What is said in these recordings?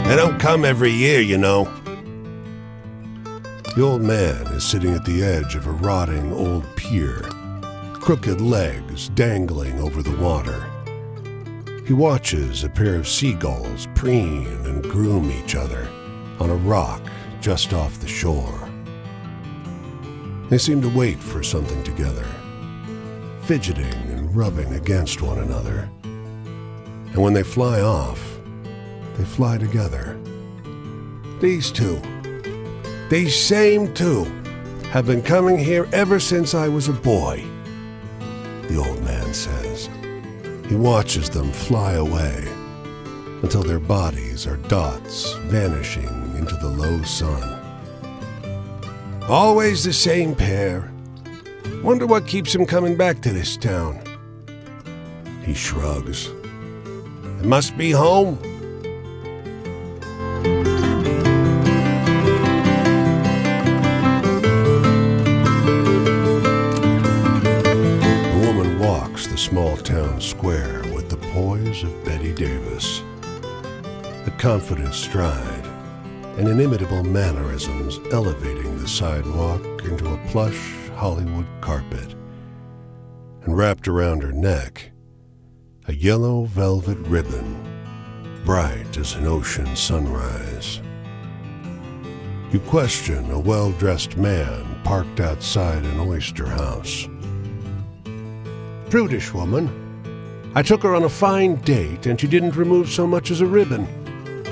They don't come every year, you know. The old man is sitting at the edge of a rotting old pier, crooked legs dangling over the water. He watches a pair of seagulls preen and groom each other on a rock just off the shore. They seem to wait for something together, fidgeting and rubbing against one another. And when they fly off, they fly together. These two, these same two, have been coming here ever since I was a boy, the old man says. He watches them fly away until their bodies are dots vanishing into the low sun. Always the same pair. Wonder what keeps them coming back to this town. He shrugs. It must be home. The small town square with the poise of Betty Davis, a confident stride and inimitable mannerisms elevating the sidewalk into a plush Hollywood carpet, and wrapped around her neck, a yellow velvet ribbon, bright as an ocean sunrise. You question a well-dressed man parked outside an oyster house. Prudish woman. I took her on a fine date and she didn't remove so much as a ribbon.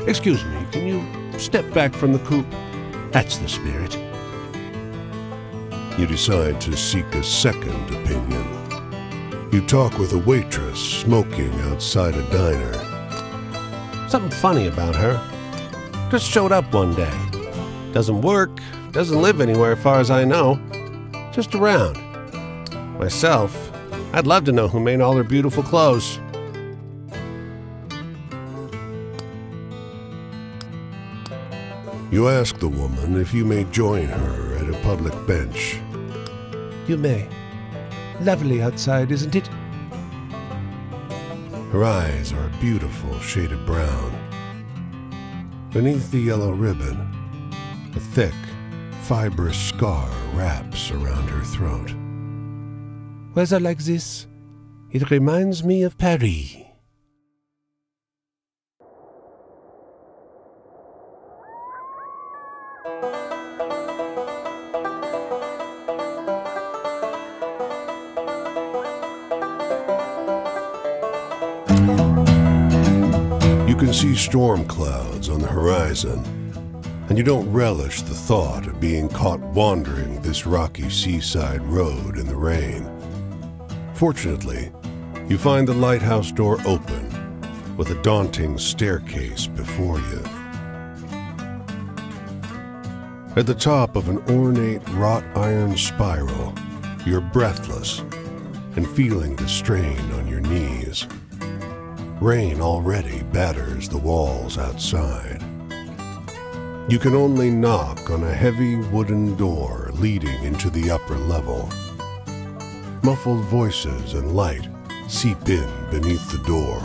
Excuse me, can you step back from the coupe? That's the spirit. You decide to seek a second opinion. You talk with a waitress smoking outside a diner. Something funny about her. Just showed up one day. Doesn't work, doesn't live anywhere far as I know. Just around. Myself, I'd love to know who made all her beautiful clothes. You ask the woman if you may join her at a public bench. You may. Lovely outside, isn't it? Her eyes are a beautiful shade of brown. Beneath the yellow ribbon, a thick, fibrous scar wraps around her throat. Weather like this, it reminds me of Paris. You can see storm clouds on the horizon, and you don't relish the thought of being caught wandering this rocky seaside road in the rain. Fortunately, you find the lighthouse door open, with a daunting staircase before you. At the top of an ornate wrought iron spiral, you're breathless and feeling the strain on your knees. Rain already batters the walls outside. You can only knock on a heavy wooden door leading into the upper level. Muffled voices and light seep in beneath the door.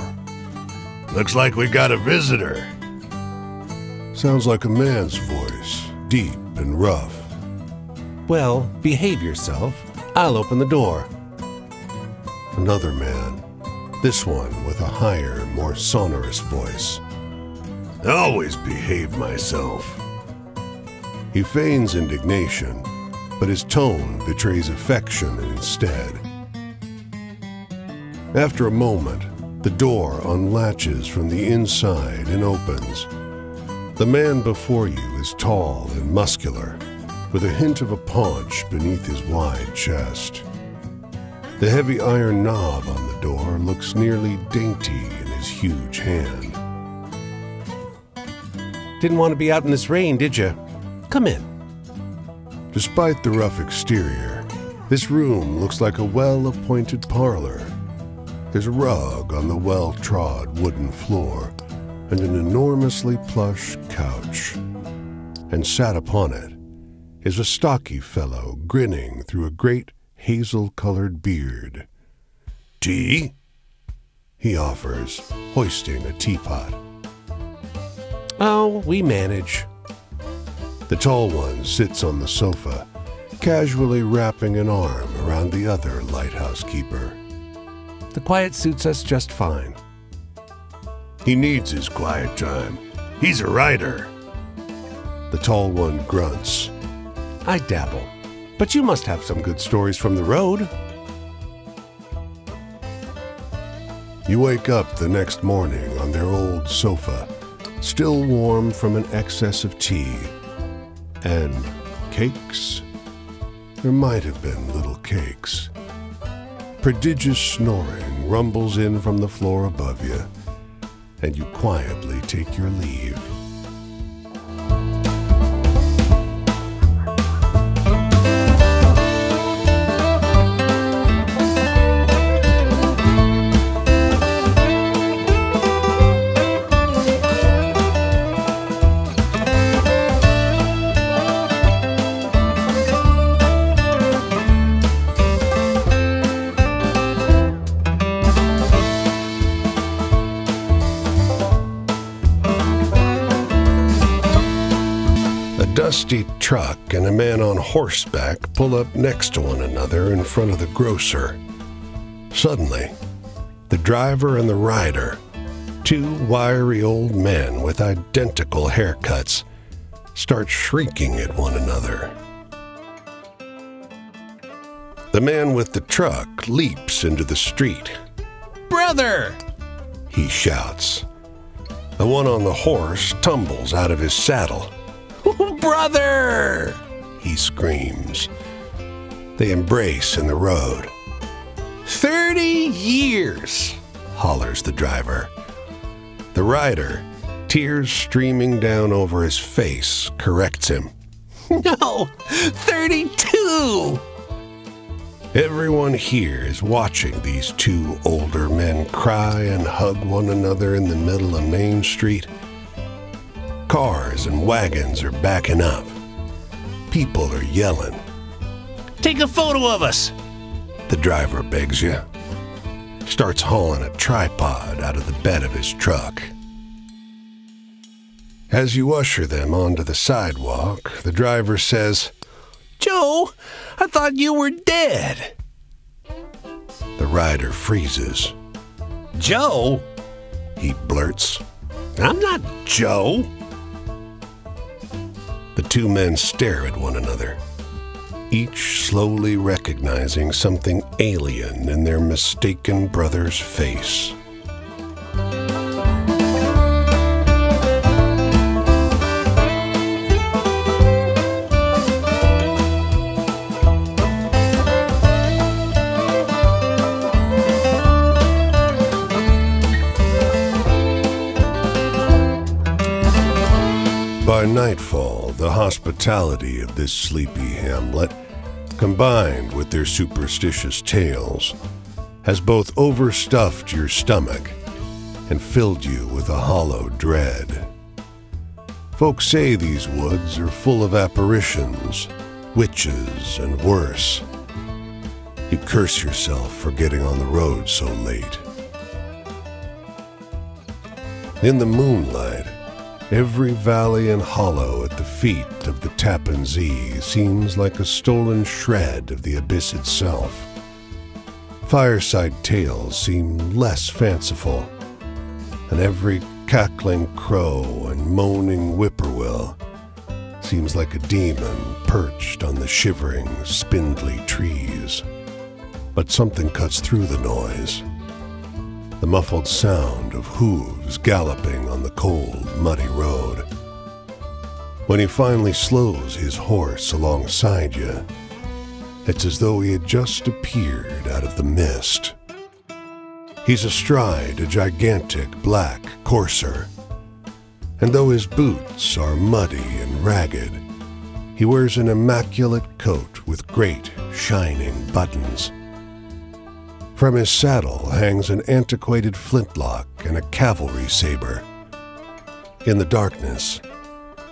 Looks like we got a visitor. Sounds like a man's voice, deep and rough. Well, behave yourself. I'll open the door. Another man, this one with a higher, more sonorous voice. I always behave myself. He feigns indignation, but his tone betrays affection instead. After a moment, the door unlatches from the inside and opens. The man before you is tall and muscular, with a hint of a paunch beneath his wide chest. The heavy iron knob on the door looks nearly dainty in his huge hand. Didn't want to be out in this rain, did you? Come in. Despite the rough exterior, this room looks like a well-appointed parlor. There's a rug on the well-trod wooden floor and an enormously plush couch. And sat upon it is a stocky fellow grinning through a great hazel-colored beard. Tea? He offers, hoisting a teapot. "Oh, we manage." The tall one sits on the sofa, casually wrapping an arm around the other lighthouse keeper. "The quiet suits us just fine." "He needs his quiet time. He's a writer." The tall one grunts. "I dabble, but you must have some good stories from the road." You wake up the next morning on their old sofa, still warm from an excess of tea. And cakes? There might have been little cakes. Prodigious snoring rumbles in from the floor above you, and you quietly take your leave. A dusty truck and a man on horseback pull up next to one another in front of the grocer. Suddenly, the driver and the rider, two wiry old men with identical haircuts, start shrieking at one another. The man with the truck leaps into the street. "Brother!" he shouts. The one on the horse tumbles out of his saddle. "Brother!" he screams. They embrace in the road. 30 years, hollers the driver. The rider, tears streaming down over his face, corrects him. "No, 32! Everyone here is watching these two older men cry and hug one another in the middle of Main Street. Cars and wagons are backing up. People are yelling. "Take a photo of us," the driver begs you. Starts hauling a tripod out of the bed of his truck. As you usher them onto the sidewalk, the driver says, "Joe, I thought you were dead." The rider freezes. "Joe?" he blurts. "I'm not Joe." The two men stare at one another, each slowly recognizing something alien in their mistaken brother's face. By nightfall, the hospitality of this sleepy hamlet, combined with their superstitious tales, has both overstuffed your stomach and filled you with a hollow dread. Folks say these woods are full of apparitions, witches, and worse. You curse yourself for getting on the road so late. In the moonlight, every valley and hollow at the feet of the Tappan Zee seems like a stolen shred of the abyss itself. Fireside tales seem less fanciful, and every cackling crow and moaning whippoorwill seems like a demon perched on the shivering, spindly trees. But something cuts through the noise. The muffled sound of hooves galloping on the cold, muddy road. When he finally slows his horse alongside you, it's as though he had just appeared out of the mist. He's astride a gigantic black courser, and though his boots are muddy and ragged, he wears an immaculate coat with great, shining buttons. From his saddle hangs an antiquated flintlock and a cavalry saber. In the darkness,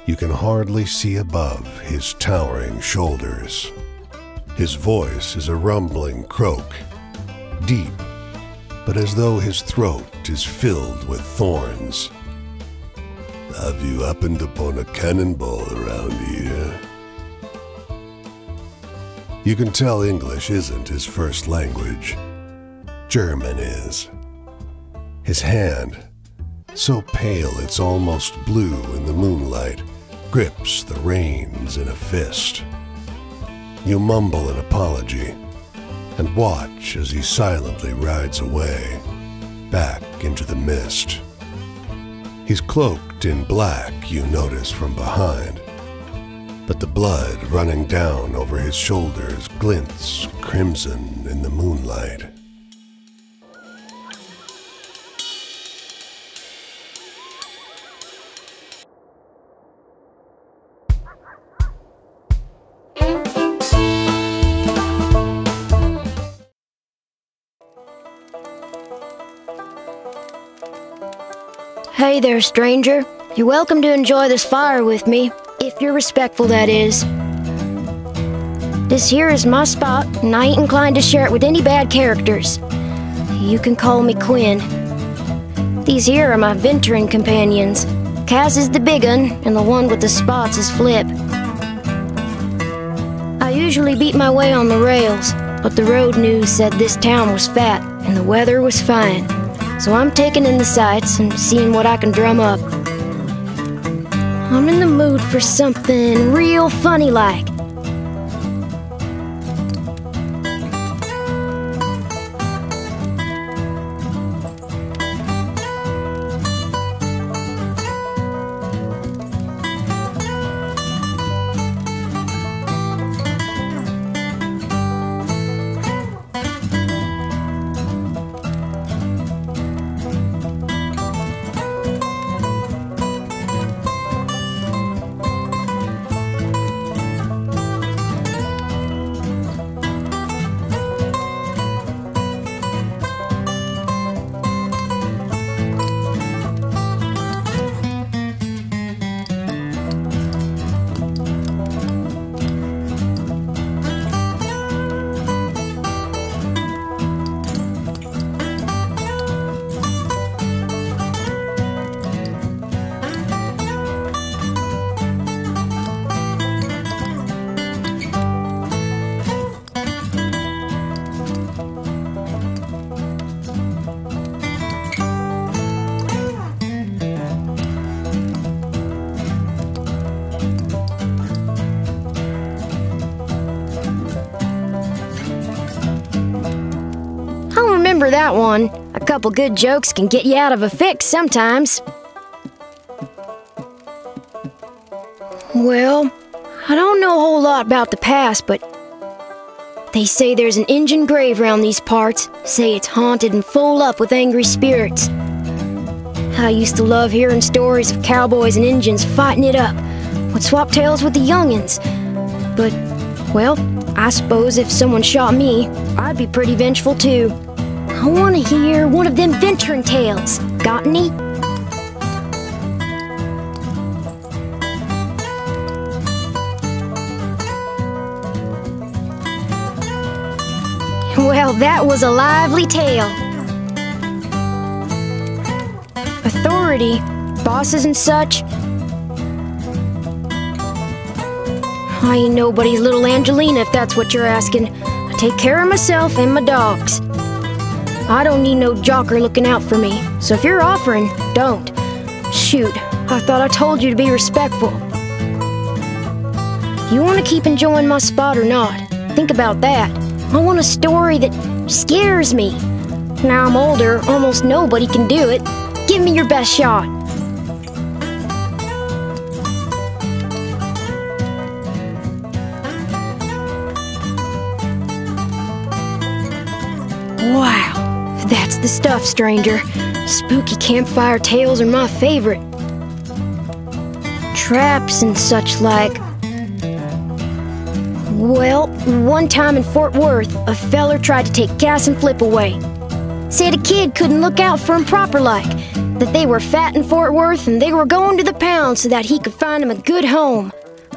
you can hardly see above his towering shoulders. His voice is a rumbling croak, deep, but as though his throat is filled with thorns. Have you happened upon a cannonball around here? You can tell English isn't his first language. German is. His hand, so pale it's almost blue in the moonlight, grips the reins in a fist. You mumble an apology and watch as he silently rides away, back into the mist. He's cloaked in black, you notice from behind, but the blood running down over his shoulders glints crimson in the moonlight. Hey there, stranger. You're welcome to enjoy this fire with me, if you're respectful, that is. This here is my spot, and I ain't inclined to share it with any bad characters. You can call me Quinn. These here are my venturing companions. Cass is the big un, and the one with the spots is Flip. I usually beat my way on the rails, but the road news said this town was fat, and the weather was fine. So I'm taking in the sights and seeing what I can drum up. I'm in the mood for something real funny like. Remember that one. A couple good jokes can get you out of a fix sometimes. Well, I don't know a whole lot about the past, but they say there's an Injun grave around these parts. Say it's haunted and full up with angry spirits. I used to love hearing stories of cowboys and Injuns fighting it up. Would swap tales with the youngins. But, well, I suppose if someone shot me, I'd be pretty vengeful too. I want to hear one of them venturing tales. Got any? Well, that was a lively tale. Authority, bosses and such. I ain't nobody's little Angelina, if that's what you're asking. I take care of myself and my dogs. I don't need no jocker looking out for me, so if you're offering, don't. Shoot, I thought I told you to be respectful. You want to keep enjoying my spot or not? Think about that. I want a story that scares me. Now I'm older, almost nobody can do it. Give me your best shot. Wow. That's the stuff, stranger. Spooky campfire tales are my favorite. Traps and such like. Well, one time in Fort Worth, a feller tried to take Cass and Flip away. Said a kid couldn't look out for him proper like. That they were fat in Fort Worth and they were going to the pound so that he could find him a good home.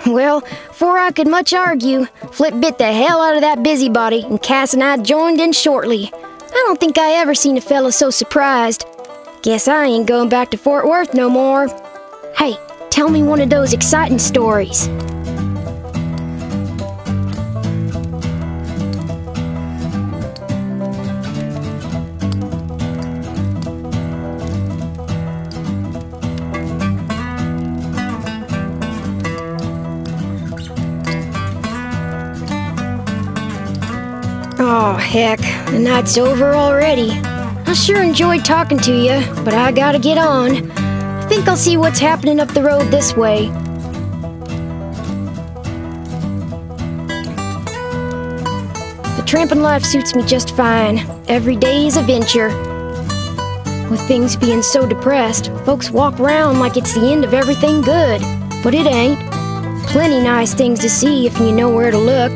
Well, before I could much argue, Flip bit the hell out of that busybody and Cass and I joined in shortly. I don't think I ever seen a fella so surprised. Guess I ain't going back to Fort Worth no more. Hey, tell me one of those exciting stories. Oh, heck, the night's over already. I sure enjoyed talking to you, but I gotta get on. I think I'll see what's happening up the road this way. The tramping life suits me just fine. Every day is a venture. With things being so depressed, folks walk around like it's the end of everything good. But it ain't. Plenty nice things to see if you know where to look.